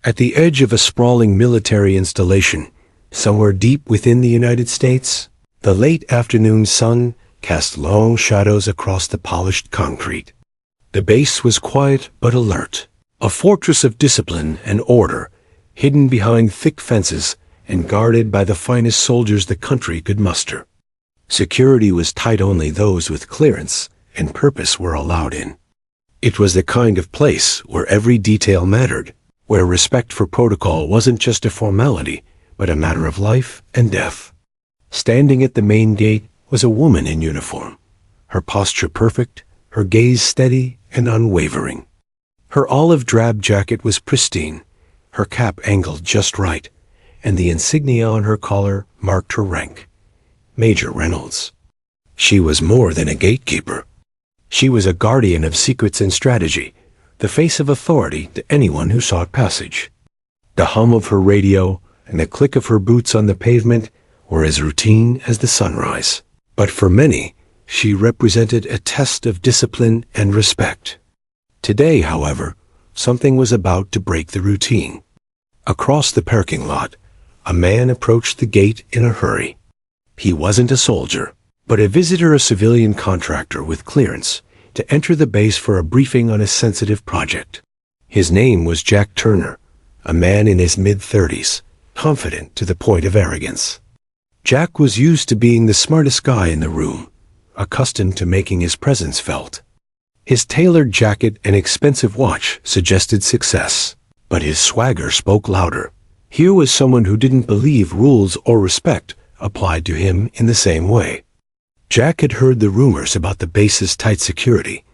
At the edge of a sprawling military installation, somewhere deep within the United States, the late afternoon sun cast long shadows across the polished concrete. The base was quiet but alert, a fortress of discipline and order, hidden behind thick fences and guarded by the finest soldiers the country could muster. Security was tight, only those with clearance and purpose were allowed in. It was the kind of place where every detail mattered, where respect for protocol wasn't just a formality, but a matter of life and death. Standing at the main gate was a woman in uniform, her posture perfect, her gaze steady and unwavering. Her olive drab jacket was pristine, her cap angled just right, and the insignia on her collar marked her rank. Major Reynolds. She was more than a gatekeeper. She was a guardian of secrets and strategy, the face of authority to anyone who sought passage. The hum of her radio and the click of her boots on the pavement were as routine as the sunrise. But for many, she represented a test of discipline and respect. Today, however, something was about to break the routine. Across the parking lot, a man approached the gate in a hurry. He wasn't a soldier, but a visitor, a civilian contractor with clearance to enter the base for a briefing on a sensitive project. His name was Jack Turner, a man in his mid-30s, confident to the point of arrogance. Jack was used to being the smartest guy in the room, accustomed to making his presence felt. His tailored jacket and expensive watch suggested success, but his swagger spoke louder. Here was someone who didn't believe rules or respect applied to him in the same way. Jack had heard the rumors about the base's tight security,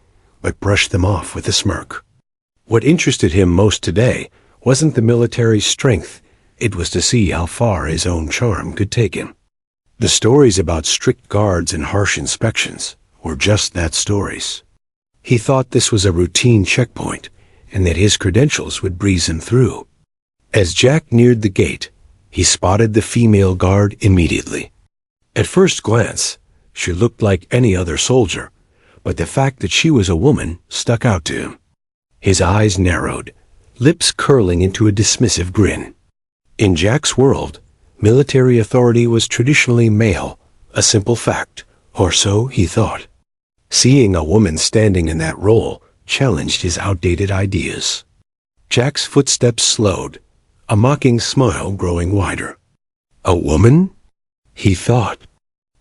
but brushed them off with a smirk. What interested him most today wasn't the military's strength, it was to see how far his own charm could take him. The stories about strict guards and harsh inspections were just that, stories. He thought this was a routine checkpoint, and that his credentials would breeze him through. As Jack neared the gate, he spotted the female guard immediately. At first glance, she looked like any other soldier, but the fact that she was a woman stuck out to him. His eyes narrowed, lips curling into a dismissive grin. In Jack's world, military authority was traditionally male, a simple fact, or so he thought. Seeing a woman standing in that role challenged his outdated ideas. Jack's footsteps slowed, a mocking smile growing wider. A woman? He thought.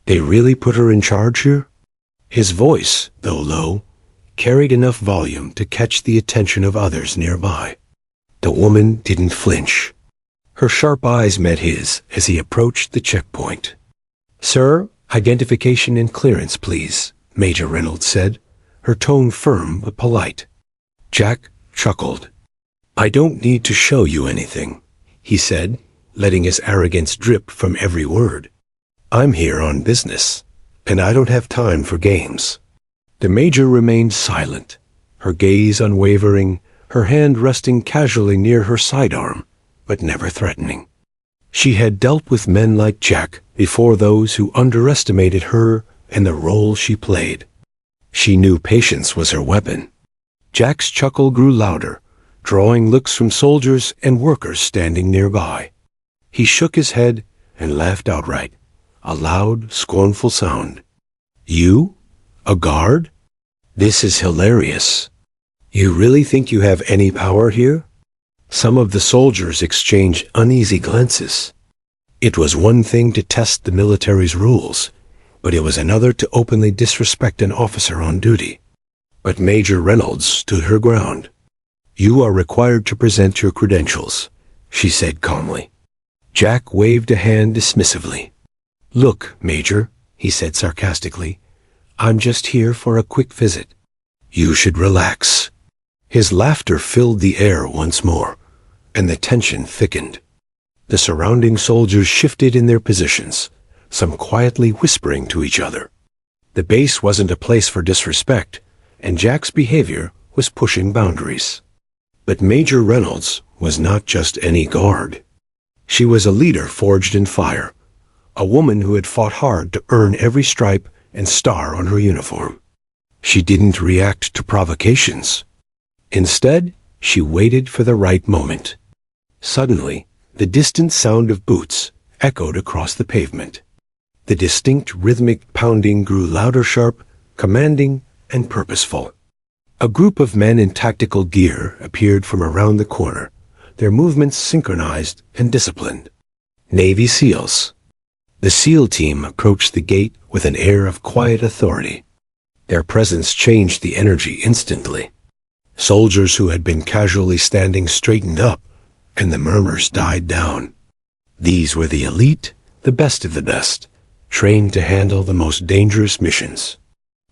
They really put her in charge here? His voice, though low, carried enough volume to catch the attention of others nearby. The woman didn't flinch. Her sharp eyes met his as he approached the checkpoint. "Sir, identification and clearance, please," Major Reynolds said, her tone firm but polite. Jack chuckled. "I don't need to show you anything," he said, letting his arrogance drip from every word. "I'm here on business, and I don't have time for games." The major remained silent, her gaze unwavering, her hand resting casually near her sidearm, but never threatening. She had dealt with men like Jack before, those who underestimated her and the role she played. She knew patience was her weapon. Jack's chuckle grew louder, drawing looks from soldiers and workers standing nearby. He shook his head and laughed outright, a loud, scornful sound. "You? A guard? This is hilarious. You really think you have any power here?" Some of the soldiers exchanged uneasy glances. It was one thing to test the military's rules, but it was another to openly disrespect an officer on duty. But Major Reynolds stood her ground. "You are required to present your credentials," she said calmly. Jack waved a hand dismissively. "Look, Major," he said sarcastically, "I'm just here for a quick visit. You should relax." His laughter filled the air once more, and the tension thickened. The surrounding soldiers shifted in their positions, some quietly whispering to each other. The base wasn't a place for disrespect, and Jack's behavior was pushing boundaries. But Major Reynolds was not just any guard. She was a leader forged in fire, a woman who had fought hard to earn every stripe and star on her uniform. She didn't react to provocations. Instead, she waited for the right moment. Suddenly, the distant sound of boots echoed across the pavement. The distinct rhythmic pounding grew louder, sharp, commanding, and purposeful. A group of men in tactical gear appeared from around the corner, their movements synchronized and disciplined. Navy SEALs. The SEAL team approached the gate with an air of quiet authority. Their presence changed the energy instantly. Soldiers who had been casually standing straightened up, and the murmurs died down. These were the elite, the best of the best, trained to handle the most dangerous missions.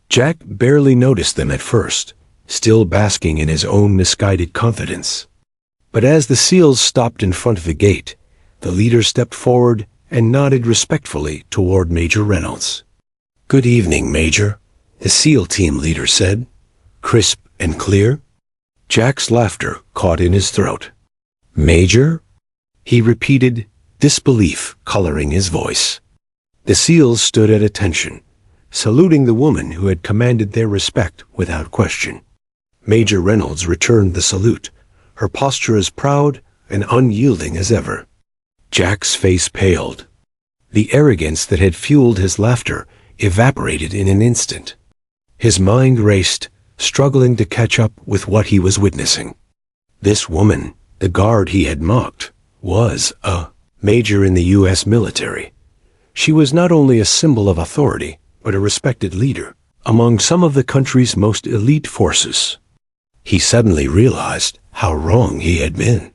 Jack barely noticed them at first, still basking in his own misguided confidence. But as the SEALs stopped in front of the gate, the leader stepped forward and nodded respectfully toward Major Reynolds. "Good evening, Major," the SEAL team leader said, crisp and clear. Jack's laughter caught in his throat. "Major?" he repeated, disbelief coloring his voice. The SEALs stood at attention, saluting the woman who had commanded their respect without question. Major Reynolds returned the salute, her posture as proud and unyielding as ever. Jack's face paled. The arrogance that had fueled his laughter evaporated in an instant. His mind raced, struggling to catch up with what he was witnessing. This woman, the guard he had mocked, was a major in the U.S. military. She was not only a symbol of authority, but a respected leader among some of the country's most elite forces. He suddenly realized how wrong he had been.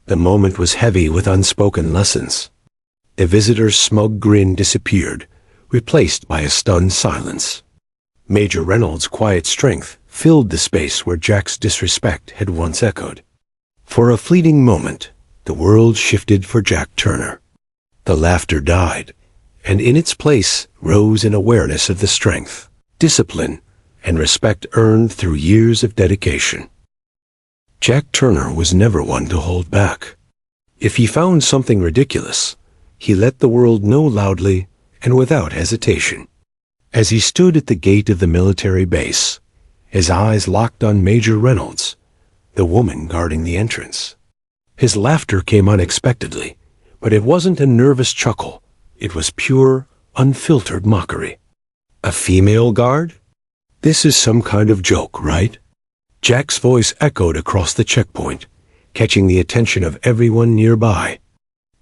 The moment was heavy with unspoken lessons. The visitor's smug grin disappeared, replaced by a stunned silence. Major Reynolds' quiet strength filled the space where Jack's disrespect had once echoed. For a fleeting moment, the world shifted for Jack Turner. The laughter died, and in its place rose an awareness of the strength, discipline, and respect earned through years of dedication. Jack Turner was never one to hold back. If he found something ridiculous, he let the world know loudly and without hesitation. As he stood at the gate of the military base, his eyes locked on Major Reynolds, the woman guarding the entrance. His laughter came unexpectedly, but it wasn't a nervous chuckle. It was pure, unfiltered mockery. "A female guard? This is some kind of joke, right?" Jack's voice echoed across the checkpoint, catching the attention of everyone nearby.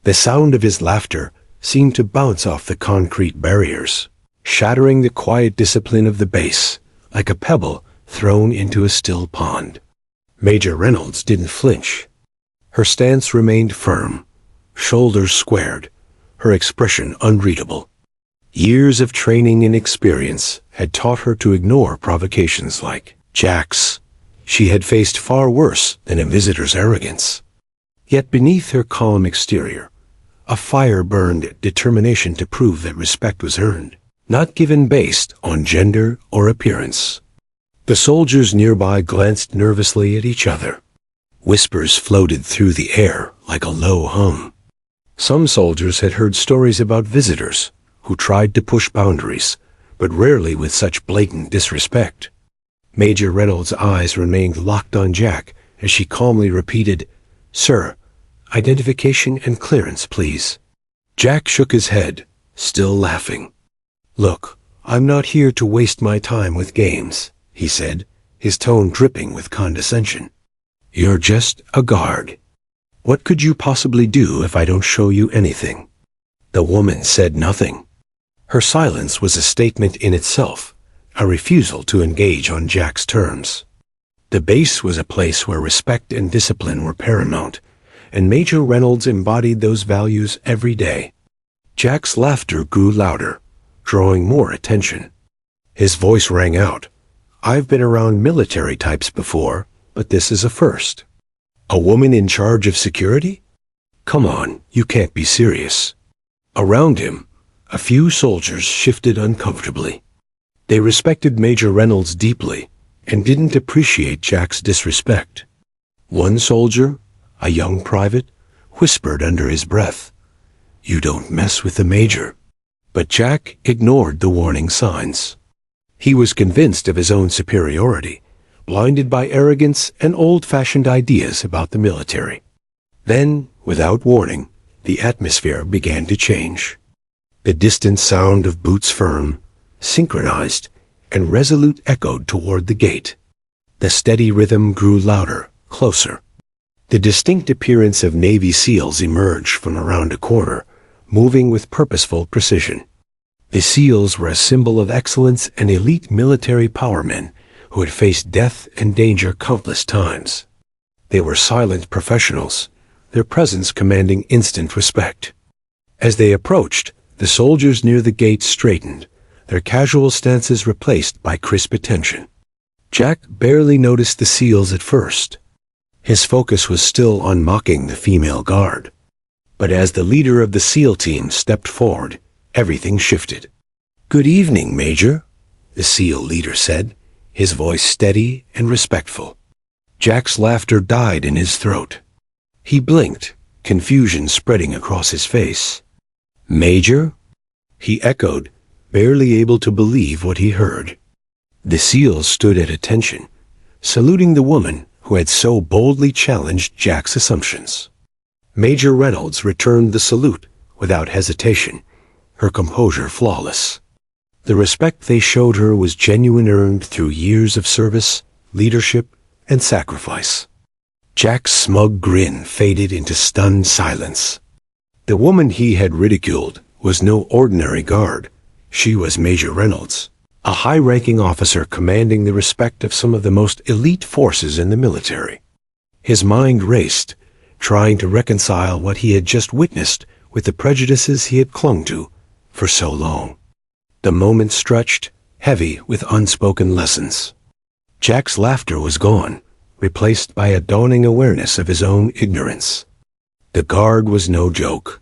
The sound of his laughter seemed to bounce off the concrete barriers, shattering the quiet discipline of the base, like a pebble thrown into a still pond. Major Reynolds didn't flinch. Her stance remained firm, shoulders squared, her expression unreadable. Years of training and experience had taught her to ignore provocations like Jack's. She had faced far worse than a visitor's arrogance. Yet beneath her calm exterior, a fire burned determination to prove that respect was earned, not given based on gender or appearance. The soldiers nearby glanced nervously at each other. Whispers floated through the air like a low hum. Some soldiers had heard stories about visitors who tried to push boundaries, but rarely with such blatant disrespect. Major Reynolds' eyes remained locked on Jack as she calmly repeated, "Sir, identification and clearance, please." Jack shook his head, still laughing. "Look, I'm not here to waste my time with games," he said, his tone dripping with condescension. "You're just a guard. What could you possibly do if I don't show you anything?" The woman said nothing. Her silence was a statement in itself, a refusal to engage on Jack's terms. The base was a place where respect and discipline were paramount, and Major Reynolds embodied those values every day. Jack's laughter grew louder, drawing more attention. His voice rang out. "I've been around military types before, but this is a first. A woman in charge of security? Come on, you can't be serious." Around him, a few soldiers shifted uncomfortably. They respected Major Reynolds deeply and didn't appreciate Jack's disrespect. One soldier, a young private, whispered under his breath, "You don't mess with the major." But Jack ignored the warning signs. He was convinced of his own superiority, blinded by arrogance and old-fashioned ideas about the military. Then Without warning, the atmosphere began to change. The distant sound of boots firm, synchronized, and resolute echoed toward the gate. The steady rhythm grew louder, closer. The distinct appearance of Navy SEALs emerged from around a corner, moving with purposeful precision. The SEALs were a symbol of excellence and elite military powermen who had faced death and danger countless times. They were silent professionals, their presence commanding instant respect. As they approached, the soldiers near the gate straightened, their casual stances replaced by crisp attention. Jack barely noticed the SEALs at first. His focus was still on mocking the female guard. But as the leader of the SEAL team stepped forward, everything shifted. "Good evening, Major," the SEAL leader said, his voice steady and respectful. Jack's laughter died in his throat. He blinked, confusion spreading across his face. "Major?" he echoed, barely able to believe what he heard. The SEALs stood at attention, saluting the woman who had so boldly challenged Jack's assumptions. Major Reynolds returned the salute without hesitation, her composure flawless. The respect they showed her was genuine, earned through years of service, leadership, and sacrifice. Jack's smug grin faded into stunned silence. The woman he had ridiculed was no ordinary guard. She was Major Reynolds, a high-ranking officer commanding the respect of some of the most elite forces in the military. His mind raced, trying to reconcile what he had just witnessed with the prejudices he had clung to for so long. The moment stretched, heavy with unspoken lessons. Jack's laughter was gone, replaced by a dawning awareness of his own ignorance. The guard was no joke.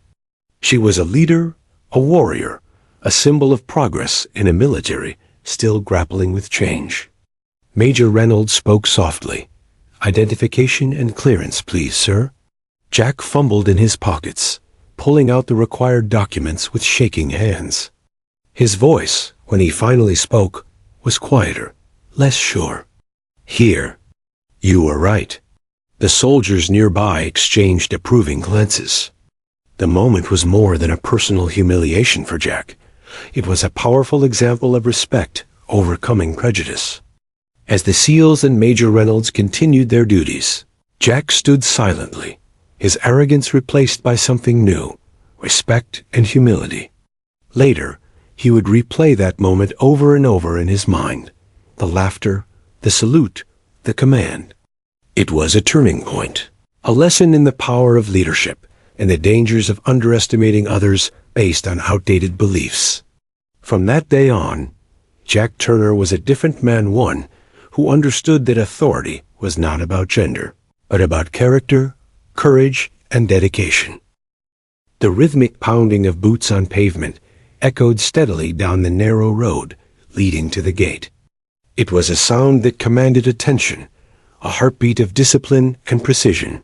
She was a leader, a warrior, a symbol of progress in a military still grappling with change. Major Reynolds spoke softly. "Identification and clearance, please, sir." Jack fumbled in his pockets, pulling out the required documents with shaking hands. His voice, when he finally spoke, was quieter, less sure. "Here." "You were right." The soldiers nearby exchanged approving glances. The moment was more than a personal humiliation for Jack. It was a powerful example of respect overcoming prejudice. As the SEALs and Major Reynolds continued their duties, Jack stood silently, his arrogance replaced by something new, respect and humility. Later, he would replay that moment over and over in his mind. The laughter, the salute, the command. It was a turning point, a lesson in the power of leadership and the dangers of underestimating others based on outdated beliefs. From that day on, Jack Turner was a different man, one who understood that authority was not about gender, but about character, courage, and dedication. The rhythmic pounding of boots on pavement echoed steadily down the narrow road leading to the gate. It was a sound that commanded attention, a heartbeat of discipline and precision.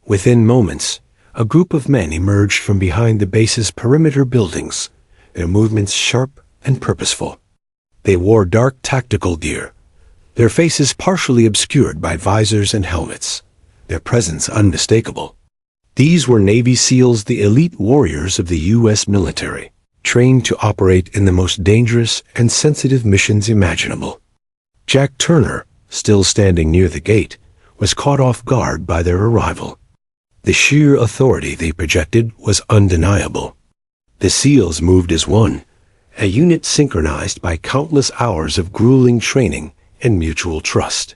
Within moments, a group of men emerged from behind the base's perimeter buildings, their movements sharp and purposeful. They wore dark tactical gear, their faces partially obscured by visors and helmets, their presence unmistakable. These were Navy SEALs, the elite warriors of the U.S. military, trained to operate in the most dangerous and sensitive missions imaginable. Jack Turner, still standing near the gate, was caught off guard by their arrival. The sheer authority they projected was undeniable. The SEALs moved as one, a unit synchronized by countless hours of grueling training and mutual trust.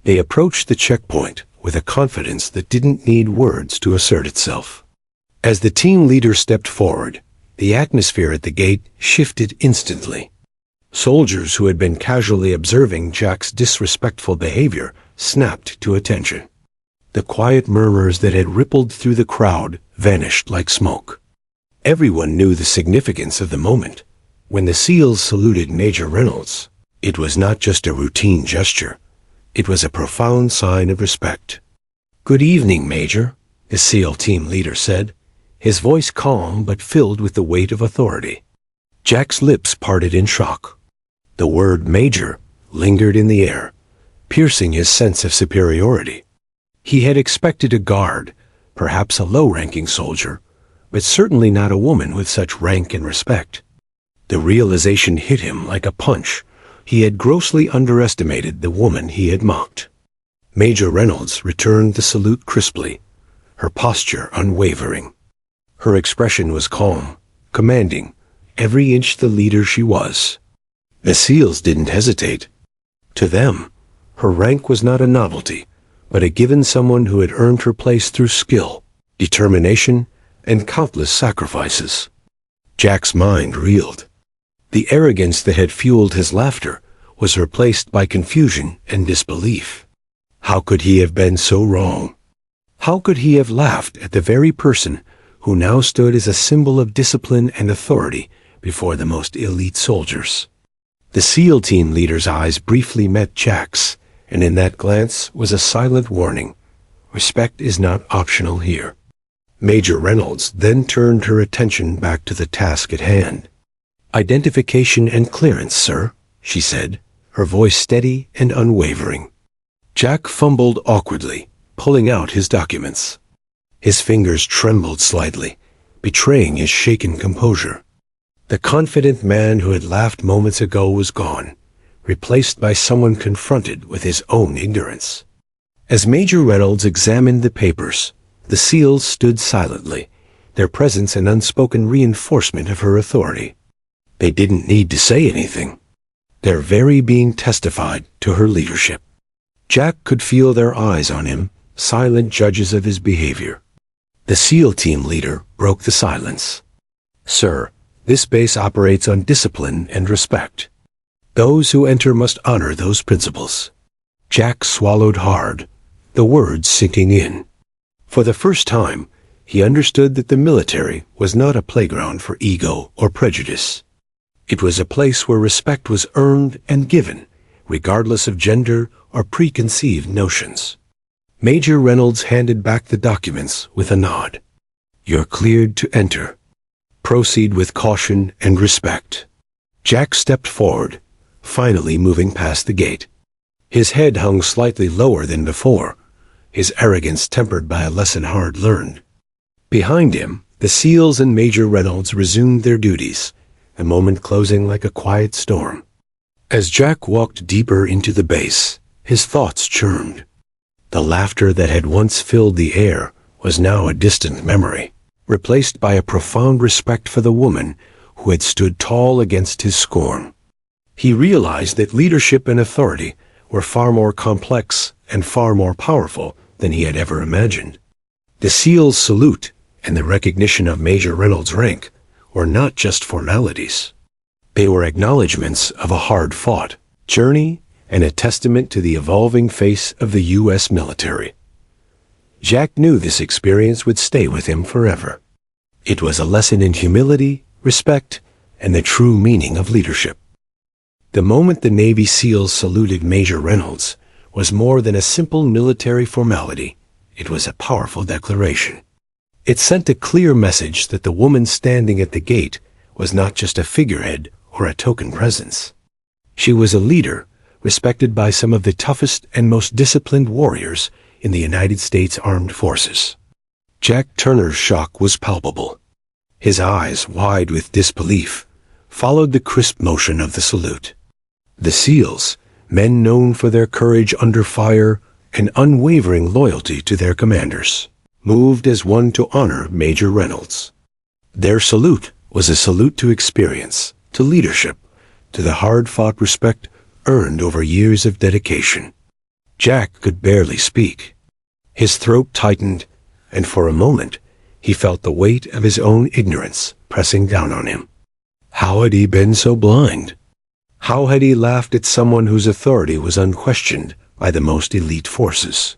They approached the checkpoint with a confidence that didn't need words to assert itself. As the team leader stepped forward, the atmosphere at the gate shifted instantly. Soldiers who had been casually observing Jack's disrespectful behavior snapped to attention. The quiet murmurs that had rippled through the crowd vanished like smoke. Everyone knew the significance of the moment. When the SEALs saluted Major Reynolds, it was not just a routine gesture. It was a profound sign of respect. "Good evening, Major," the SEAL team leader said, his voice calm but filled with the weight of authority. Jack's lips parted in shock. The word Major lingered in the air, piercing his sense of superiority. He had expected a guard, perhaps a low-ranking soldier, but certainly not a woman with such rank and respect. The realization hit him like a punch. He had grossly underestimated the woman he had mocked. Major Reynolds returned the salute crisply, her posture unwavering. Her expression was calm, commanding, every inch the leader she was. The SEALs didn't hesitate. To them, her rank was not a novelty, but a given someone who had earned her place through skill, determination, and countless sacrifices. Jack's mind reeled. The arrogance that had fueled his laughter was replaced by confusion and disbelief. How could he have been so wrong? How could he have laughed at the very person who now stood as a symbol of discipline and authority before the most elite soldiers? The SEAL team leader's eyes briefly met Jack's, and in that glance was a silent warning. Respect is not optional here. Major Reynolds then turned her attention back to the task at hand. "Identification and clearance, sir," she said, her voice steady and unwavering. Jack fumbled awkwardly, pulling out his documents. His fingers trembled slightly, betraying his shaken composure. The confident man who had laughed moments ago was gone, replaced by someone confronted with his own ignorance. As Major Reynolds examined the papers, the SEALs stood silently, their presence an unspoken reinforcement of her authority. They didn't need to say anything. Their very being testified to her leadership. Jack could feel their eyes on him, silent judges of his behavior. The SEAL team leader broke the silence. "Sir, this base operates on discipline and respect. Those who enter must honor those principles." Jack swallowed hard, the words sinking in. For the first time, he understood that the military was not a playground for ego or prejudice. It was a place where respect was earned and given, regardless of gender or preconceived notions. Major Reynolds handed back the documents with a nod. "You're cleared to enter. Proceed with caution and respect." Jack stepped forward, finally moving past the gate. His head hung slightly lower than before, his arrogance tempered by a lesson hard learned. Behind him, the SEALs and Major Reynolds resumed their duties, the moment closing like a quiet storm. As Jack walked deeper into the base, his thoughts churned. The laughter that had once filled the air was now a distant memory, replaced by a profound respect for the woman who had stood tall against his scorn. He realized that leadership and authority were far more complex and far more powerful than he had ever imagined. The SEAL's salute and the recognition of Major Reynolds' rank were not just formalities. They were acknowledgments of a hard-fought journey and a testament to the evolving face of the U.S. military. Jack knew this experience would stay with him forever. It was a lesson in humility, respect, and the true meaning of leadership. The moment the Navy SEALs saluted Major Reynolds was more than a simple military formality. It was a powerful declaration. It sent a clear message that the woman standing at the gate was not just a figurehead or a token presence. She was a leader, respected by some of the toughest and most disciplined warriors in the United States Armed Forces. Jack Turner's shock was palpable. His eyes, wide with disbelief, followed the crisp motion of the salute. The SEALs, men known for their courage under fire and unwavering loyalty to their commanders, moved as one to honor Major Reynolds. Their salute was a salute to experience, to leadership, to the hard-fought respect earned over years of dedication. Jack could barely speak. His throat tightened, and for a moment he felt the weight of his own ignorance pressing down on him. How had he been so blind? How had he laughed at someone whose authority was unquestioned by the most elite forces?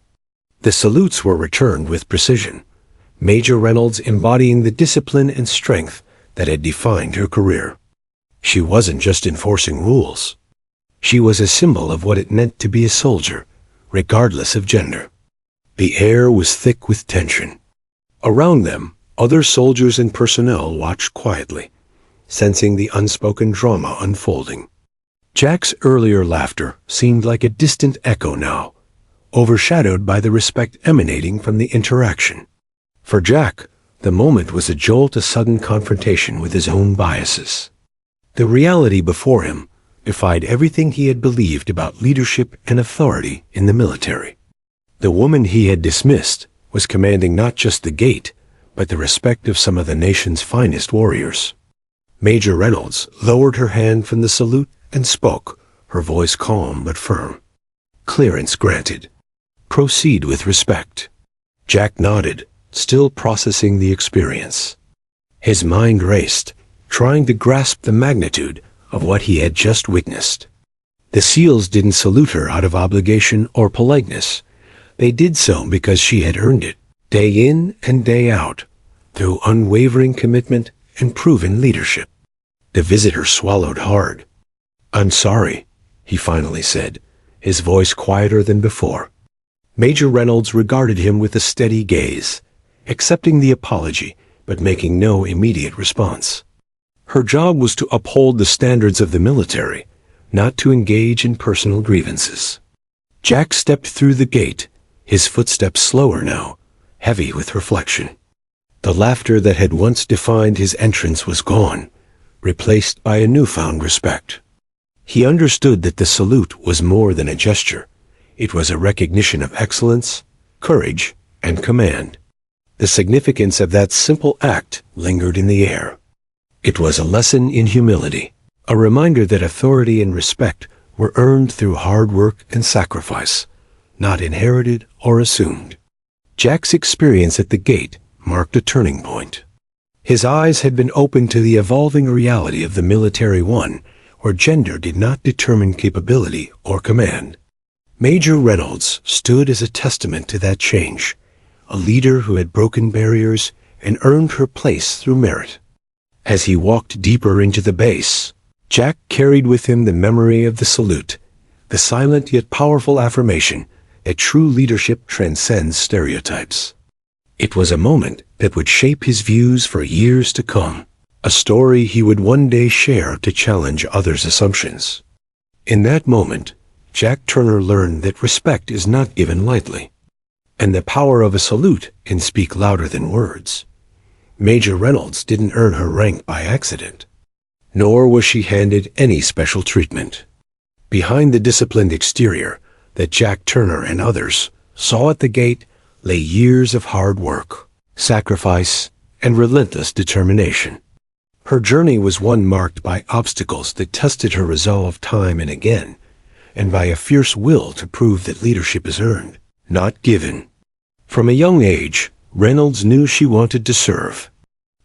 The salutes were returned with precision, Major Reynolds embodying the discipline and strength that had defined her career. She wasn't just enforcing rules. She was a symbol of what it meant to be a soldier, regardless of gender. The air was thick with tension. Around them, other soldiers and personnel watched quietly, sensing the unspoken drama unfolding. Jack's earlier laughter seemed like a distant echo now, overshadowed by the respect emanating from the interaction. For Jack, the moment was a jolt, a sudden confrontation with his own biases. The reality before him defied everything he had believed about leadership and authority in the military. The woman he had dismissed was commanding not just the gate, but the respect of some of the nation's finest warriors. Major Reynolds lowered her hand from the salute and spoke, her voice calm but firm. "Clearance granted. Proceed with respect." Jack nodded, still processing the experience. His mind raced, trying to grasp the magnitude of what he had just witnessed. The SEALs didn't salute her out of obligation or politeness. They did so because she had earned it, day in and day out, through unwavering commitment and proven leadership. The visitor swallowed hard. "I'm sorry," he finally said, his voice quieter than before. Major Reynolds regarded him with a steady gaze, accepting the apology but making no immediate response. Her job was to uphold the standards of the military, not to engage in personal grievances. Jack stepped through the gate, his footsteps slower now, heavy with reflection. The laughter that had once defined his entrance was gone, replaced by a newfound respect. He understood that the salute was more than a gesture. It was a recognition of excellence, courage, and command. The significance of that simple act lingered in the air. It was a lesson in humility, a reminder that authority and respect were earned through hard work and sacrifice, not inherited or assumed. Jack's experience at the gate marked a turning point. His eyes had been opened to the evolving reality of the military one, where gender did not determine capability or command. Major Reynolds stood as a testament to that change, a leader who had broken barriers and earned her place through merit. As he walked deeper into the base, Jack carried with him the memory of the salute, the silent yet powerful affirmation that true leadership transcends stereotypes. It was a moment that would shape his views for years to come, a story he would one day share to challenge others' assumptions. In that moment, Jack Turner learned that respect is not given lightly, and the power of a salute can speak louder than words. Major Reynolds didn't earn her rank by accident, nor was she handed any special treatment. Behind the disciplined exterior that Jack Turner and others saw at the gate lay years of hard work, sacrifice, and relentless determination. Her journey was one marked by obstacles that tested her resolve time and again, and by a fierce will to prove that leadership is earned, not given. From a young age, Reynolds knew she wanted to serve.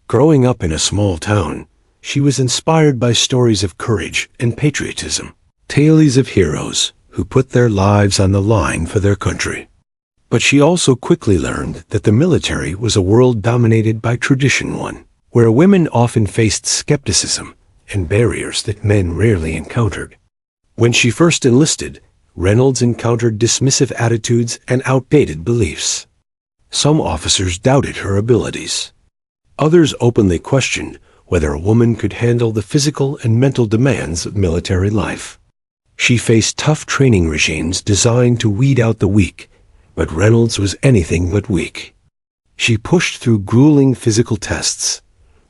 Growing up in a small town, she was inspired by stories of courage and patriotism, tales of heroes who put their lives on the line for their country. But she also quickly learned that the military was a world dominated by tradition, one where women often faced skepticism and barriers that men rarely encountered. When she first enlisted, Reynolds encountered dismissive attitudes and outdated beliefs. Some officers doubted her abilities. Others openly questioned whether a woman could handle the physical and mental demands of military life. She faced tough training regimes designed to weed out the weak, but Reynolds was anything but weak. She pushed through grueling physical tests,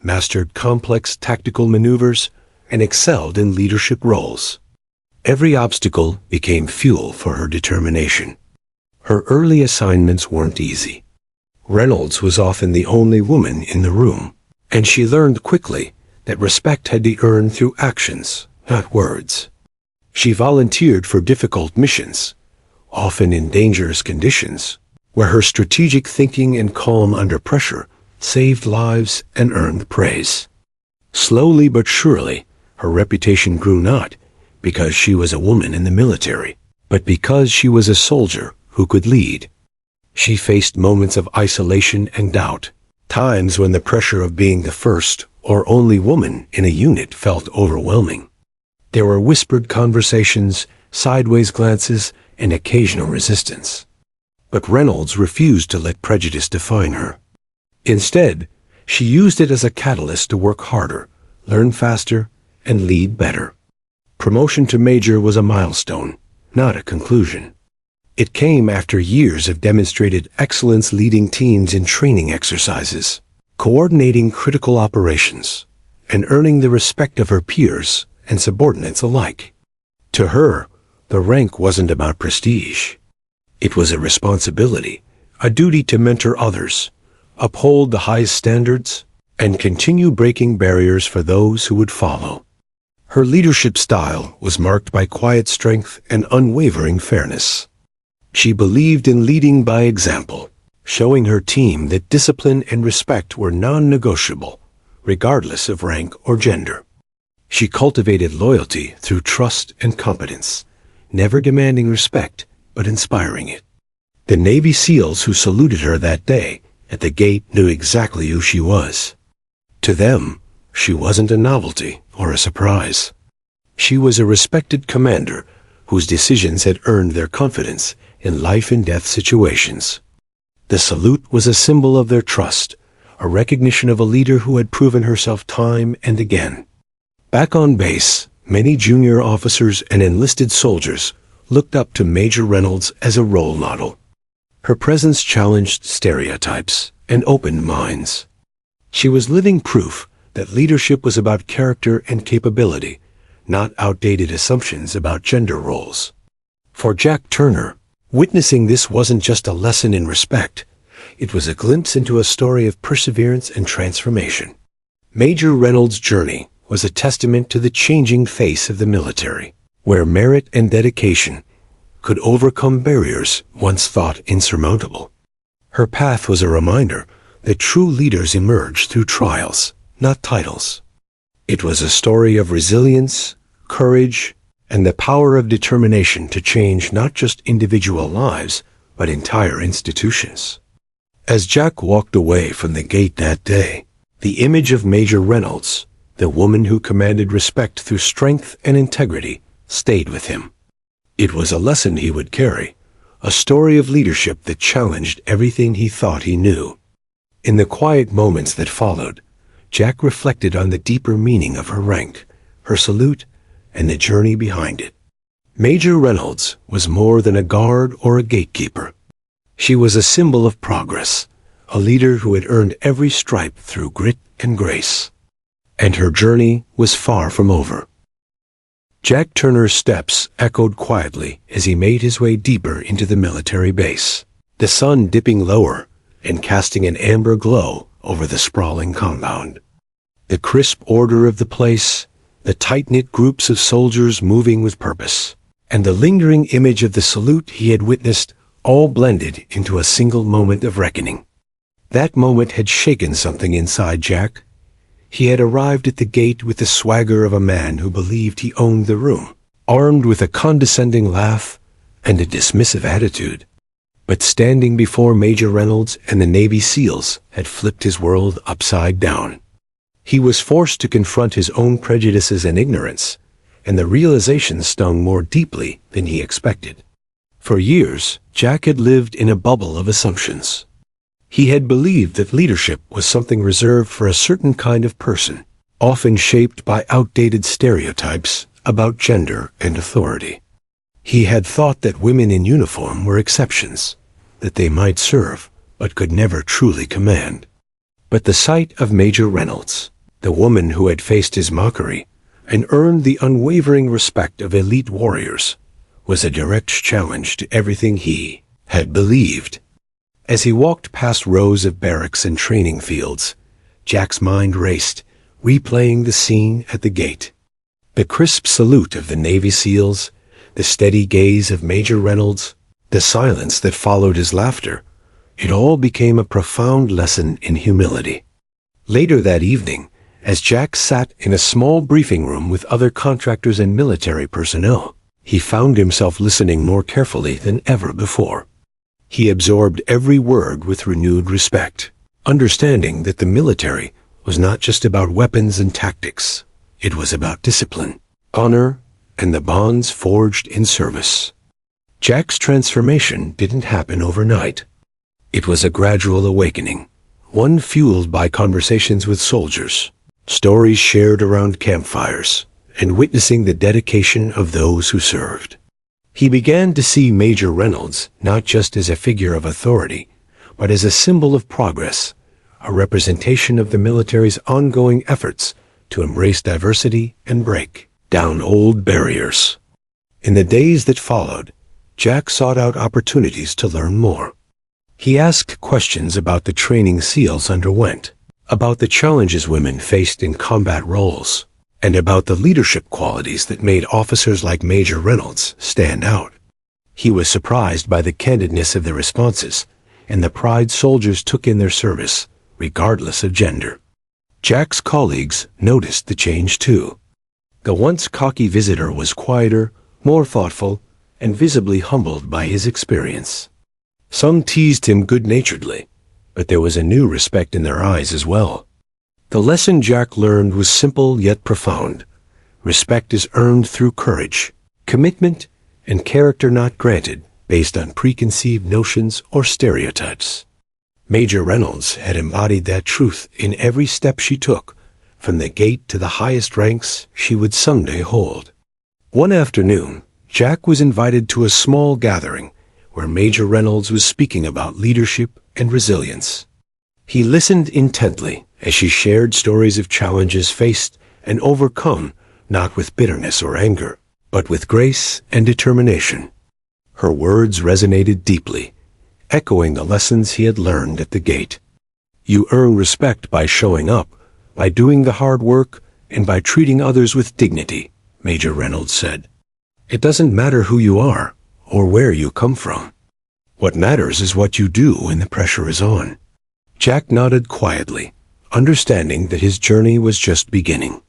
mastered complex tactical maneuvers, and excelled in leadership roles. Every obstacle became fuel for her determination. Her early assignments weren't easy. Reynolds was often the only woman in the room, and she learned quickly that respect had to be earned through actions, not words. She volunteered for difficult missions, often in dangerous conditions, where her strategic thinking and calm under pressure saved lives and earned praise. Slowly but surely, her reputation grew not because she was a woman in the military, but because she was a soldier who could lead. She faced moments of isolation and doubt, times when the pressure of being the first or only woman in a unit felt overwhelming. There were whispered conversations, sideways glances, and occasional resistance. But Reynolds refused to let prejudice define her. Instead, she used it as a catalyst to work harder, learn faster, and lead better. Promotion to major was a milestone, not a conclusion. It came after years of demonstrated excellence leading teams in training exercises, coordinating critical operations, and earning the respect of her peers and subordinates alike. To her, the rank wasn't about prestige. It was a responsibility, a duty to mentor others, uphold the highest standards, and continue breaking barriers for those who would follow. Her leadership style was marked by quiet strength and unwavering fairness. She believed in leading by example, showing her team that discipline and respect were non-negotiable, regardless of rank or gender. She cultivated loyalty through trust and competence, never demanding respect, but inspiring it. The Navy SEALs who saluted her that day at the gate knew exactly who she was. To them, she wasn't a novelty or a surprise. She was a respected commander whose decisions had earned their confidence in life-and-death situations. The salute was a symbol of their trust, a recognition of a leader who had proven herself time and again. Back on base, many junior officers and enlisted soldiers looked up to Major Reynolds as a role model. Her presence challenged stereotypes and opened minds. She was living proof that leadership was about character and capability, not outdated assumptions about gender roles. For Jack Turner, witnessing this wasn't just a lesson in respect, it was a glimpse into a story of perseverance and transformation. Major Reynolds' journey was a testament to the changing face of the military, where merit and dedication could overcome barriers once thought insurmountable. Her path was a reminder that true leaders emerge through trials, not titles. It was a story of resilience, courage, and the power of determination to change not just individual lives, but entire institutions. As Jack walked away from the gate that day, the image of Major Reynolds, the woman who commanded respect through strength and integrity, stayed with him. It was a lesson he would carry, a story of leadership that challenged everything he thought he knew. In the quiet moments that followed, Jack reflected on the deeper meaning of her rank, her salute, and the journey behind it. Major Reynolds was more than a guard or a gatekeeper. She was a symbol of progress, a leader who had earned every stripe through grit and grace. And her journey was far from over. Jack Turner's steps echoed quietly as he made his way deeper into the military base, the sun dipping lower and casting an amber glow over the sprawling compound. The crisp order of the place, the tight-knit groups of soldiers moving with purpose, and the lingering image of the salute he had witnessed all blended into a single moment of reckoning. That moment had shaken something inside Jack. He had arrived at the gate with the swagger of a man who believed he owned the room, armed with a condescending laugh and a dismissive attitude. But standing before Major Reynolds and the Navy SEALs had flipped his world upside down. He was forced to confront his own prejudices and ignorance, and the realization stung more deeply than he expected. For years, Jack had lived in a bubble of assumptions. He had believed that leadership was something reserved for a certain kind of person, often shaped by outdated stereotypes about gender and authority. He had thought that women in uniform were exceptions, that they might serve, but could never truly command. But the sight of Major Reynolds, the woman who had faced his mockery and earned the unwavering respect of elite warriors, was a direct challenge to everything he had believed. As he walked past rows of barracks and training fields, Jack's mind raced, replaying the scene at the gate. The crisp salute of the Navy SEALs, the steady gaze of Major Reynolds, the silence that followed his laughter, it all became a profound lesson in humility. Later that evening, as Jack sat in a small briefing room with other contractors and military personnel, he found himself listening more carefully than ever before. He absorbed every word with renewed respect, understanding that the military was not just about weapons and tactics. It was about discipline, honor, and the bonds forged in service. Jack's transformation didn't happen overnight. It was a gradual awakening, one fueled by conversations with soldiers, stories shared around campfires, and witnessing the dedication of those who served. He began to see Major Reynolds not just as a figure of authority, but as a symbol of progress, a representation of the military's ongoing efforts to embrace diversity and break down old barriers. In the days that followed, Jack sought out opportunities to learn more. He asked questions about the training SEALs underwent, about the challenges women faced in combat roles, and about the leadership qualities that made officers like Major Reynolds stand out. He was surprised by the candidness of the responses and the pride soldiers took in their service, regardless of gender. Jack's colleagues noticed the change too. The once cocky visitor was quieter, more thoughtful, and visibly humbled by his experience. Some teased him good-naturedly, but there was a new respect in their eyes as well. The lesson Jack learned was simple yet profound. Respect is earned through courage, commitment, and character not granted based on preconceived notions or stereotypes. Major Reynolds had embodied that truth in every step she took, from the gate to the highest ranks she would someday hold. One afternoon, Jack was invited to a small gathering where Major Reynolds was speaking about leadership and resilience. He listened intently as she shared stories of challenges faced and overcome, not with bitterness or anger, but with grace and determination. Her words resonated deeply, echoing the lessons he had learned at the gate. You earn respect by showing up, by doing the hard work, and by treating others with dignity, Major Reynolds said. It doesn't matter who you are or where you come from. What matters is what you do when the pressure is on. Jack nodded quietly, understanding that his journey was just beginning.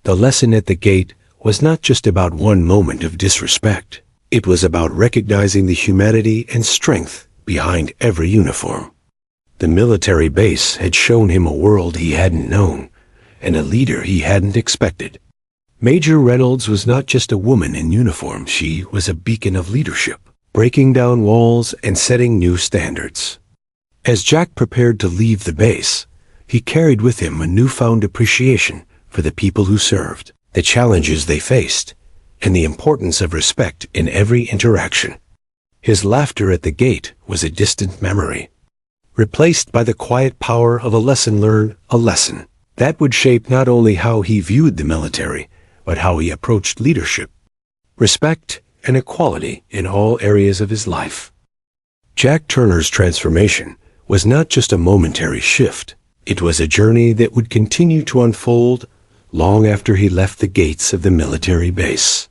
The lesson at the gate was not just about one moment of disrespect. It was about recognizing the humanity and strength behind every uniform. The military base had shown him a world he hadn't known, and a leader he hadn't expected. Major Reynolds was not just a woman in uniform, she was a beacon of leadership, breaking down walls and setting new standards. As Jack prepared to leave the base, he carried with him a newfound appreciation for the people who served, the challenges they faced, and the importance of respect in every interaction. His laughter at the gate was a distant memory, replaced by the quiet power of a lesson learned, a lesson that would shape not only how he viewed the military, but how he approached leadership, respect, and equality in all areas of his life. Jack Turner's transformation was not just a momentary shift. It was a journey that would continue to unfold long after he left the gates of the military base.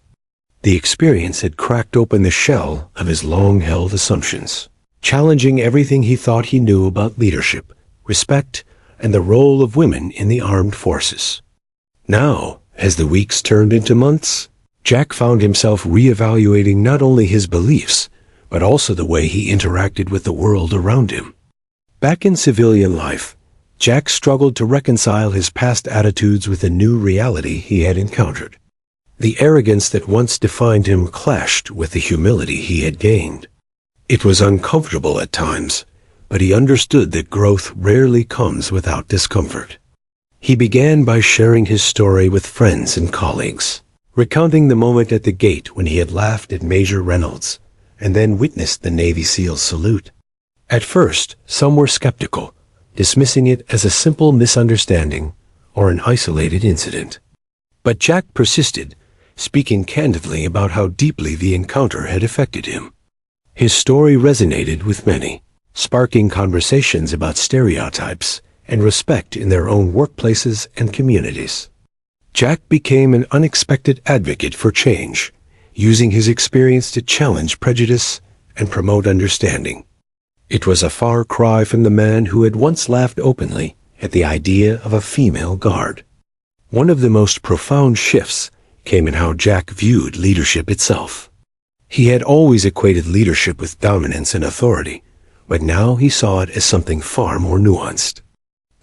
The experience had cracked open the shell of his long-held assumptions, challenging everything he thought he knew about leadership, respect, and the role of women in the armed forces. Now, as the weeks turned into months, Jack found himself reevaluating not only his beliefs, but also the way he interacted with the world around him. Back in civilian life, Jack struggled to reconcile his past attitudes with the new reality he had encountered. The arrogance that once defined him clashed with the humility he had gained. It was uncomfortable at times, but he understood that growth rarely comes without discomfort. He began by sharing his story with friends and colleagues, recounting the moment at the gate when he had laughed at Major Reynolds and then witnessed the Navy SEALs salute. At first, some were skeptical, dismissing it as a simple misunderstanding or an isolated incident. But Jack persisted, speaking candidly about how deeply the encounter had affected him. His story resonated with many, sparking conversations about stereotypes and respect in their own workplaces and communities. Jack became an unexpected advocate for change, using his experience to challenge prejudice and promote understanding. It was a far cry from the man who had once laughed openly at the idea of a female guard. One of the most profound shifts came in how Jack viewed leadership itself. He had always equated leadership with dominance and authority, but now he saw it as something far more nuanced.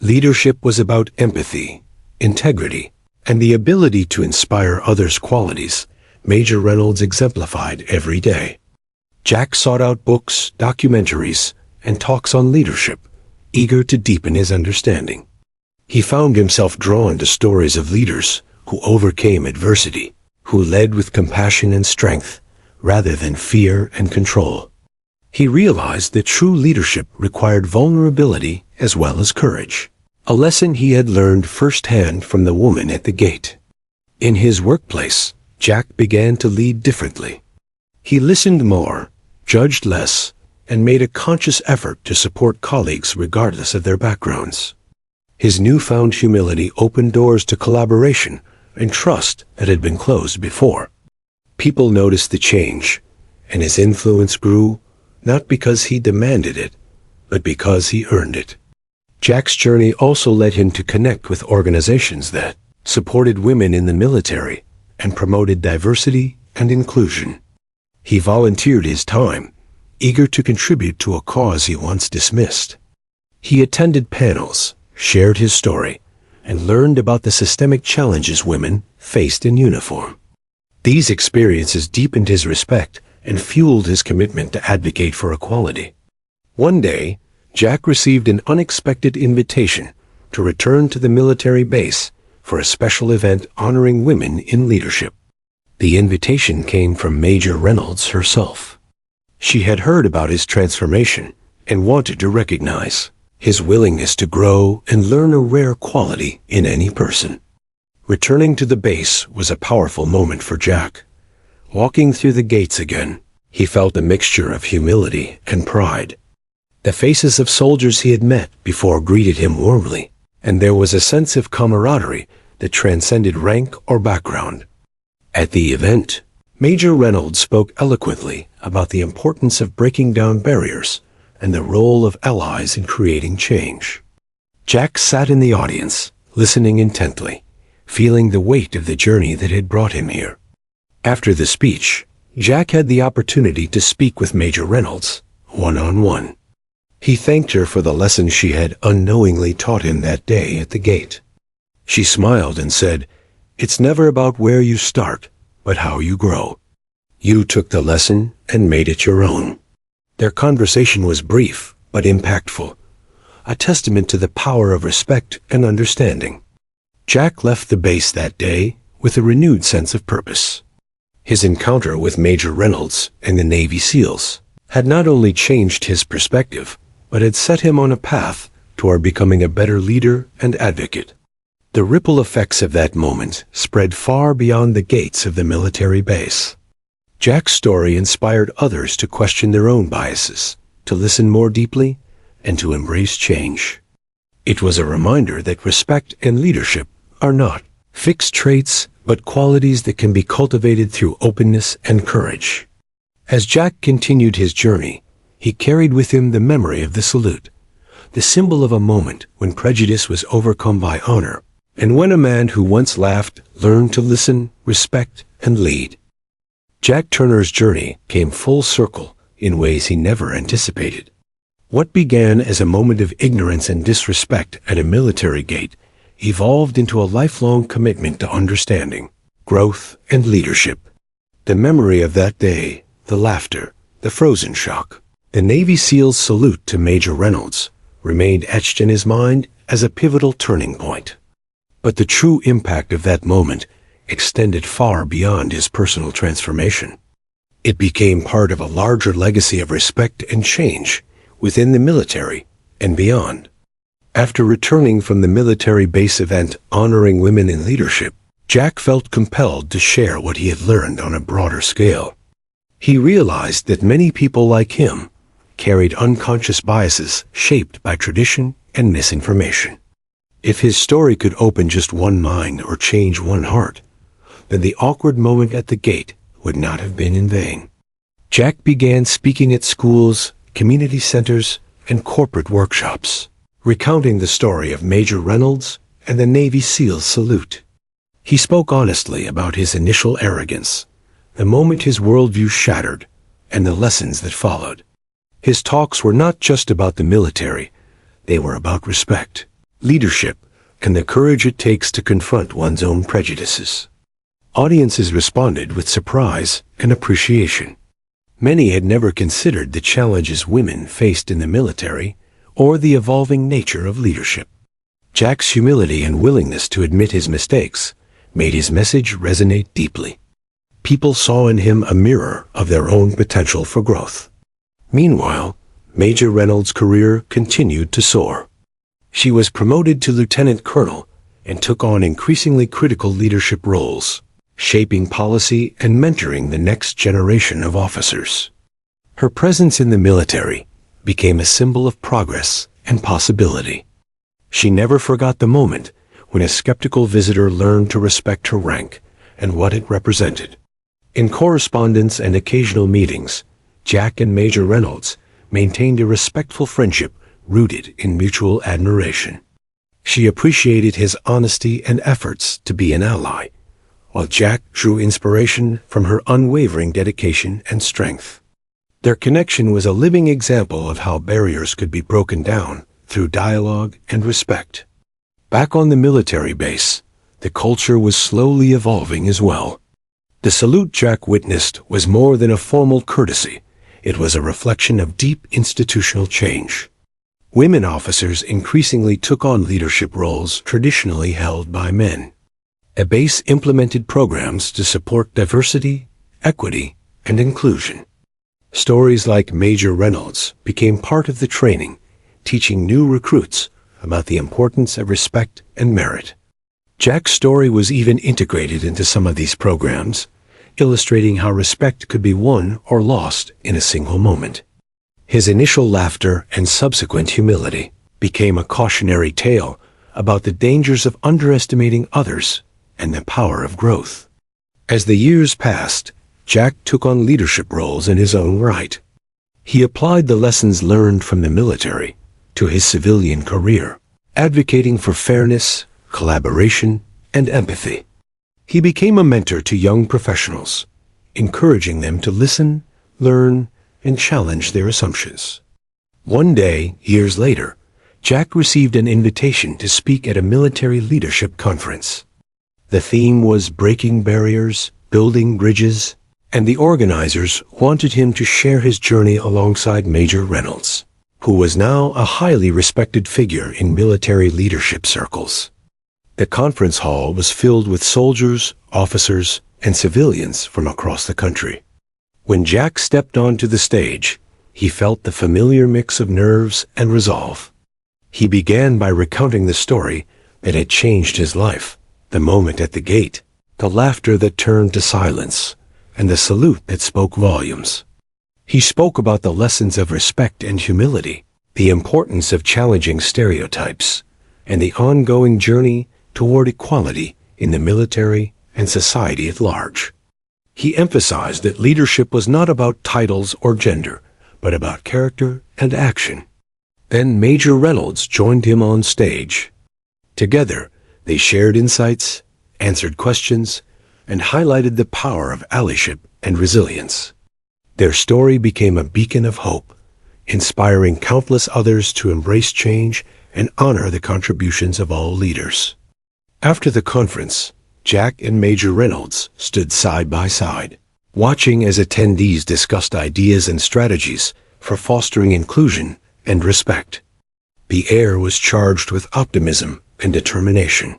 Leadership was about empathy, integrity, and the ability to inspire others' qualities Major Reynolds exemplified every day. Jack sought out books, documentaries, and talks on leadership, eager to deepen his understanding. He found himself drawn to stories of leaders who overcame adversity, who led with compassion and strength, rather than fear and control. He realized that true leadership required vulnerability as well as courage, a lesson he had learned firsthand from the woman at the gate. In his workplace, Jack began to lead differently. He listened more, judged less, and made a conscious effort to support colleagues regardless of their backgrounds. His newfound humility opened doors to collaboration and trust that had been closed before. People noticed the change, and his influence grew, not because he demanded it, but because he earned it. Jack's journey also led him to connect with organizations that supported women in the military and promoted diversity and inclusion. He volunteered his time, eager to contribute to a cause he once dismissed. He attended panels, shared his story, and learned about the systemic challenges women faced in uniform. These experiences deepened his respect and fueled his commitment to advocate for equality. One day, Jack received an unexpected invitation to return to the military base for a special event honoring women in leadership. The invitation came from Major Reynolds herself. She had heard about his transformation and wanted to recognize his willingness to grow and learn a rare quality in any person. Returning to the base was a powerful moment for Jack. Walking through the gates again, he felt a mixture of humility and pride. The faces of soldiers he had met before greeted him warmly, and there was a sense of camaraderie that transcended rank or background. At the event, Major Reynolds spoke eloquently about the importance of breaking down barriers and the role of allies in creating change. Jack sat in the audience, listening intently, feeling the weight of the journey that had brought him here. After the speech, Jack had the opportunity to speak with Major Reynolds, one-on-one. He thanked her for the lessons she had unknowingly taught him that day at the gate. She smiled and said, "It's never about where you start, but how you grow. You took the lesson and made it your own." Their conversation was brief but impactful, a testament to the power of respect and understanding. Jack left the base that day with a renewed sense of purpose. His encounter with Major Reynolds and the Navy SEALs had not only changed his perspective, but had set him on a path toward becoming a better leader and advocate. The ripple effects of that moment spread far beyond the gates of the military base. Jack's story inspired others to question their own biases, to listen more deeply, and to embrace change. It was a reminder that respect and leadership are not fixed traits, but qualities that can be cultivated through openness and courage. As Jack continued his journey, he carried with him the memory of the salute, the symbol of a moment when prejudice was overcome by honor, and when a man who once laughed learned to listen, respect, and lead. Jack Turner's journey came full circle in ways he never anticipated. What began as a moment of ignorance and disrespect at a military gate evolved into a lifelong commitment to understanding, growth, and leadership. The memory of that day, the laughter, the frozen shock, the Navy SEAL's salute to Major Reynolds remained etched in his mind as a pivotal turning point. But the true impact of that moment extended far beyond his personal transformation. It became part of a larger legacy of respect and change within the military and beyond. After returning from the military base event honoring women in leadership, Jack felt compelled to share what he had learned on a broader scale. He realized that many people like him carried unconscious biases shaped by tradition and misinformation. If his story could open just one mind or change one heart, then the awkward moment at the gate would not have been in vain. Jack began speaking at schools, community centers, and corporate workshops, recounting the story of Major Reynolds and the Navy SEAL's salute. He spoke honestly about his initial arrogance, the moment his worldview shattered, and the lessons that followed. His talks were not just about the military, they were about respect, leadership, and the courage it takes to confront one's own prejudices. Audiences responded with surprise and appreciation. Many had never considered the challenges women faced in the military or the evolving nature of leadership. Jack's humility and willingness to admit his mistakes made his message resonate deeply. People saw in him a mirror of their own potential for growth. Meanwhile, Major Reynolds' career continued to soar. She was promoted to lieutenant colonel and took on increasingly critical leadership roles, shaping policy and mentoring the next generation of officers. Her presence in the military became a symbol of progress and possibility. She never forgot the moment when a skeptical visitor learned to respect her rank and what it represented. In correspondence and occasional meetings, Jack and Major Reynolds maintained a respectful friendship rooted in mutual admiration. She appreciated his honesty and efforts to be an ally, while Jack drew inspiration from her unwavering dedication and strength. Their connection was a living example of how barriers could be broken down through dialogue and respect. Back on the military base, the culture was slowly evolving as well. The salute Jack witnessed was more than a formal courtesy. It was a reflection of deep institutional change. Women officers increasingly took on leadership roles traditionally held by men. A base implemented programs to support diversity, equity, and inclusion. Stories like Major Reynolds became part of the training, teaching new recruits about the importance of respect and merit. Jack's story was even integrated into some of these programs, illustrating how respect could be won or lost in a single moment. His initial laughter and subsequent humility became a cautionary tale about the dangers of underestimating others and the power of growth. As the years passed, Jack took on leadership roles in his own right. He applied the lessons learned from the military to his civilian career, advocating for fairness, collaboration, and empathy. He became a mentor to young professionals, encouraging them to listen, learn, and challenge their assumptions. One day, years later, Jack received an invitation to speak at a military leadership conference. The theme was breaking barriers, building bridges, and the organizers wanted him to share his journey alongside Major Reynolds, who was now a highly respected figure in military leadership circles. The conference hall was filled with soldiers, officers, and civilians from across the country. When Jack stepped onto the stage, he felt the familiar mix of nerves and resolve. He began by recounting the story that had changed his life, the moment at the gate, the laughter that turned to silence, and the salute that spoke volumes. He spoke about the lessons of respect and humility, the importance of challenging stereotypes, and the ongoing journey toward equality in the military and society at large. He emphasized that leadership was not about titles or gender, but about character and action. Then Major Reynolds joined him on stage. Together, they shared insights, answered questions, and highlighted the power of allyship and resilience. Their story became a beacon of hope, inspiring countless others to embrace change and honor the contributions of all leaders. After the conference, Jack and Major Reynolds stood side by side, watching as attendees discussed ideas and strategies for fostering inclusion and respect. The air was charged with optimism and determination.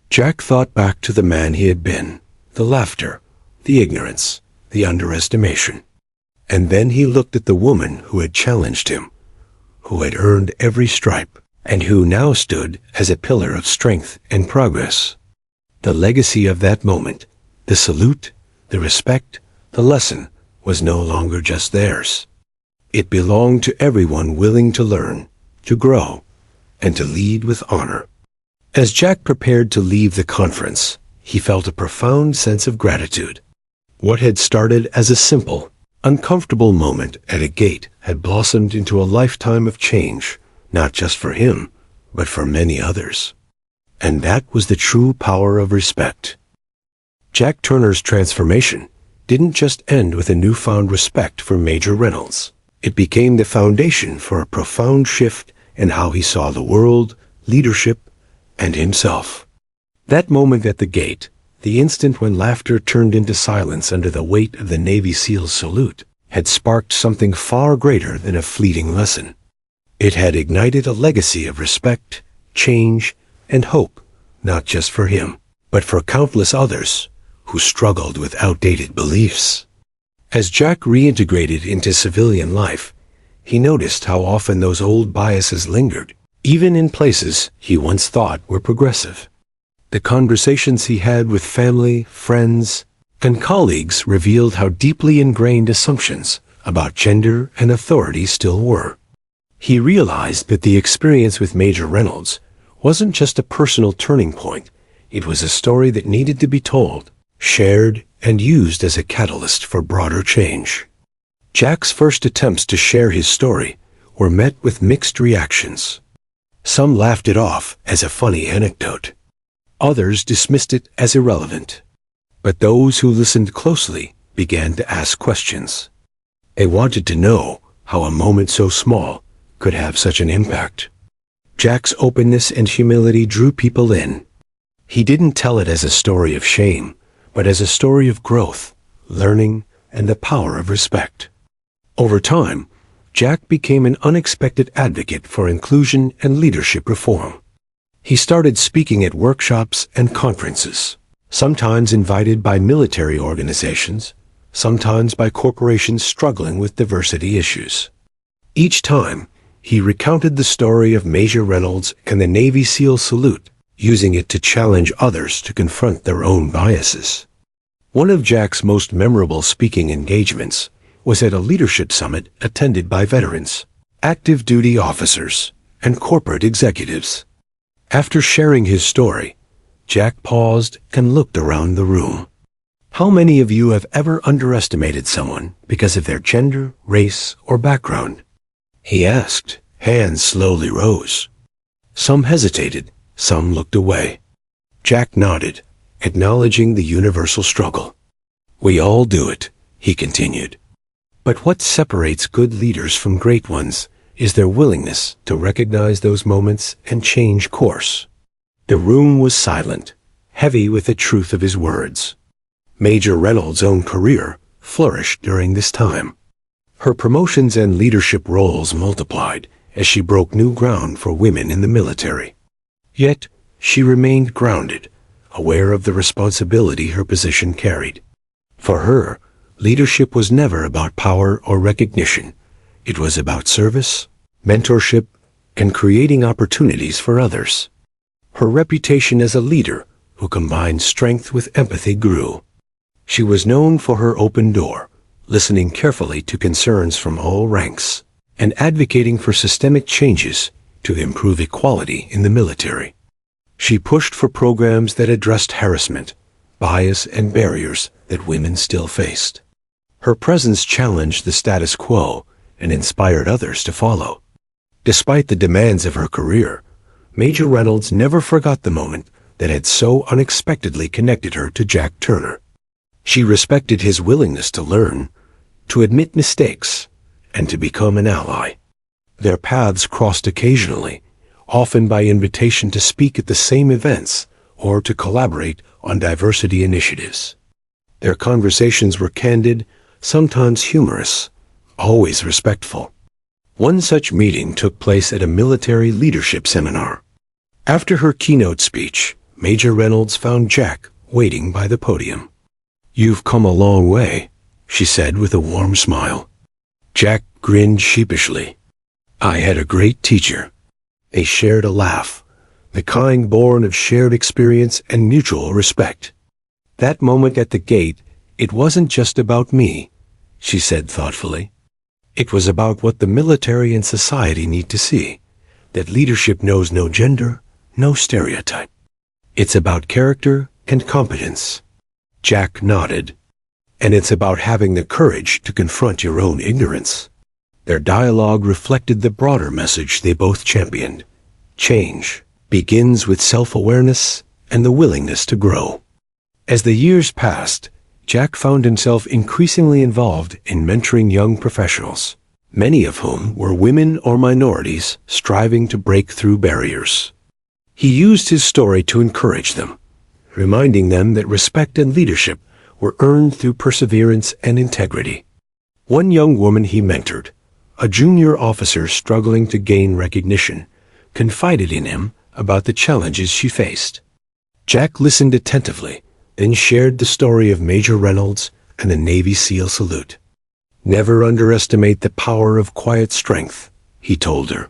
Jack thought back to the man he had been, the laughter, the ignorance, the underestimation. And then he looked at the woman who had challenged him, who had earned every stripe, and who now stood as a pillar of strength and progress. The legacy of that moment, the salute, the respect, the lesson, was no longer just theirs. It belonged to everyone willing to learn, to grow, and to lead with honor. As Jack prepared to leave the conference, he felt a profound sense of gratitude. What had started as a simple, uncomfortable moment at a gate had blossomed into a lifetime of change, not just for him, but for many others. And that was the true power of respect. Jack Turner's transformation didn't just end with a newfound respect for Major Reynolds. It became the foundation for a profound shift in how he saw the world, leadership, and himself. That moment at the gate, the instant when laughter turned into silence under the weight of the Navy SEAL's salute, had sparked something far greater than a fleeting lesson. It had ignited a legacy of respect, change, and hope, not just for him, but for countless others who who struggled with outdated beliefs. As Jack reintegrated into civilian life, he noticed how often those old biases lingered, even in places he once thought were progressive. The conversations he had with family, friends, and colleagues revealed how deeply ingrained assumptions about gender and authority still were. He realized that the experience with Major Reynolds wasn't just a personal turning point. It was a story that needed to be told, shared, and used as a catalyst for broader change. Jack's first attempts to share his story were met with mixed reactions. Some laughed it off as a funny anecdote. Others dismissed it as irrelevant. But those who listened closely began to ask questions. They wanted to know how a moment so small could have such an impact. Jack's openness and humility drew people in. He didn't tell it as a story of shame, but as a story of growth, learning, and the power of respect. Over time, Jack became an unexpected advocate for inclusion and leadership reform. He started speaking at workshops and conferences, sometimes invited by military organizations, sometimes by corporations struggling with diversity issues. Each time, he recounted the story of Major Reynolds and the Navy SEAL salute, using it to challenge others to confront their own biases. One of Jack's most memorable speaking engagements was at a leadership summit attended by veterans, active duty officers, and corporate executives. After sharing his story, Jack paused and looked around the room. How many of you have ever underestimated someone because of their gender, race, or background? He asked. Hands slowly rose. Some hesitated, some looked away. Jack nodded, acknowledging the universal struggle. We all do it, he continued. But what separates good leaders from great ones is their willingness to recognize those moments and change course. The room was silent, heavy with the truth of his words. Major Reynolds' own career flourished during this time. Her promotions and leadership roles multiplied as she broke new ground for women in the military. Yet, she remained grounded, aware of the responsibility her position carried. For her, leadership was never about power or recognition. It was about service, mentorship, and creating opportunities for others. Her reputation as a leader who combined strength with empathy grew. She was known for her open door, listening carefully to concerns from all ranks, and advocating for systemic changes to improve equality in the military. She pushed for programs that addressed harassment, bias, and barriers that women still faced. Her presence challenged the status quo and inspired others to follow. Despite the demands of her career, Major Reynolds never forgot the moment that had so unexpectedly connected her to Jack Turner. She respected his willingness to learn, to admit mistakes, and to become an ally. Their paths crossed occasionally, often by invitation to speak at the same events or to collaborate on diversity initiatives. Their conversations were candid, sometimes humorous, always respectful. One such meeting took place at a military leadership seminar. After her keynote speech, Major Reynolds found Jack waiting by the podium. "You've come a long way," she said with a warm smile. Jack grinned sheepishly. "I had a great teacher." They shared a laugh, the kind born of shared experience and mutual respect. That moment at the gate, it wasn't just about me, she said thoughtfully. It was about what the military and society need to see, that leadership knows no gender, no stereotype. It's about character and competence. Jack nodded. And it's about having the courage to confront your own ignorance. Their dialogue reflected the broader message they both championed. Change begins with self-awareness and the willingness to grow. As the years passed, Jack found himself increasingly involved in mentoring young professionals, many of whom were women or minorities striving to break through barriers. He used his story to encourage them, reminding them that respect and leadership were earned through perseverance and integrity. One young woman he mentored, a junior officer struggling to gain recognition, confided in him about the challenges she faced. Jack listened attentively, then shared the story of Major Reynolds and the Navy SEAL salute. "Never underestimate the power of quiet strength," he told her.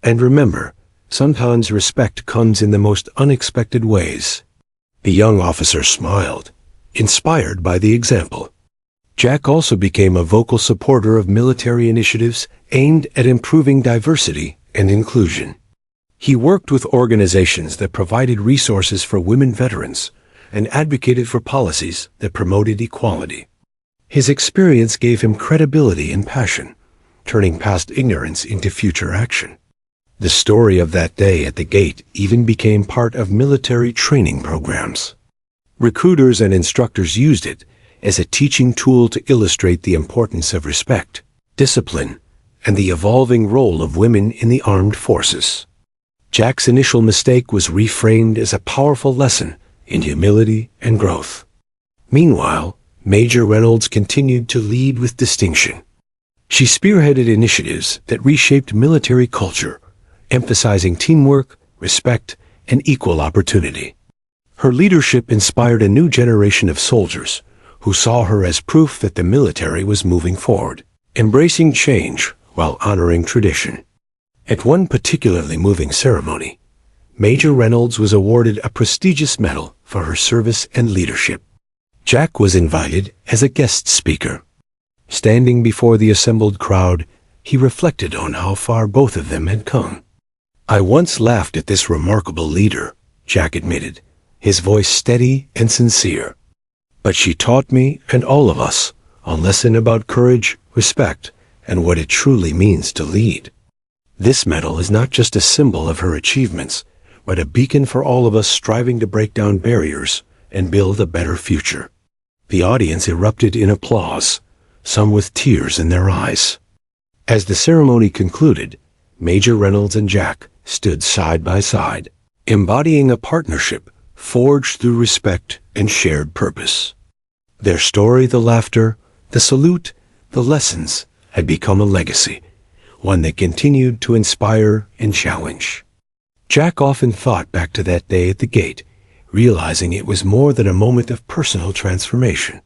"And remember, sometimes respect comes in the most unexpected ways." The young officer smiled, inspired by the example. Jack also became a vocal supporter of military initiatives aimed at improving diversity and inclusion. He worked with organizations that provided resources for women veterans and advocated for policies that promoted equality. His experience gave him credibility and passion, turning past ignorance into future action. The story of that day at the gate even became part of military training programs. Recruiters and instructors used it as a teaching tool to illustrate the importance of respect, discipline, and the evolving role of women in the armed forces. Jack's initial mistake was reframed as a powerful lesson in humility and growth. Meanwhile, Major Reynolds continued to lead with distinction. She spearheaded initiatives that reshaped military culture, emphasizing teamwork, respect, and equal opportunity. Her leadership inspired a new generation of soldiers who saw her as proof that the military was moving forward, embracing change while honoring tradition. At one particularly moving ceremony, Major Reynolds was awarded a prestigious medal for her service and leadership. Jack was invited as a guest speaker. Standing before the assembled crowd, he reflected on how far both of them had come. "I once laughed at this remarkable leader," Jack admitted, his voice steady and sincere. "But she taught me and all of us a lesson about courage, respect, and what it truly means to lead." This medal is not just a symbol of her achievements, but a beacon for all of us striving to break down barriers and build a better future. The audience erupted in applause, some with tears in their eyes. As the ceremony concluded, Major Reynolds and Jack stood side by side, embodying a partnership forged through respect and shared purpose. Their story, the laughter, the salute, the lessons, had become a legacy, one that continued to inspire and challenge. Jack often thought back to that day at the gate, realizing it was more than a moment of personal transformation.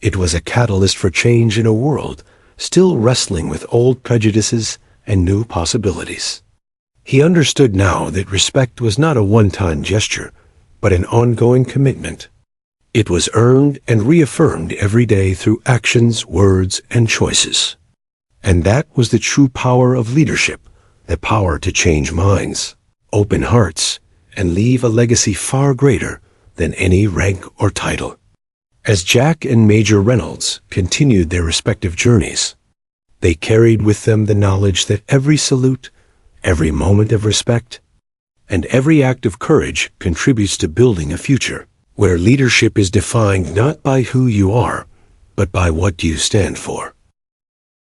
It was a catalyst for change in a world still wrestling with old prejudices and new possibilities. He understood now that respect was not a one-time gesture, but an ongoing commitment. It was earned and reaffirmed every day through actions, words, and choices. And that was the true power of leadership, the power to change minds, open hearts, and leave a legacy far greater than any rank or title. As Jack and Major Reynolds continued their respective journeys, they carried with them the knowledge that every salute, every moment of respect, and every act of courage contributes to building a future where leadership is defined not by who you are, but by what you stand for.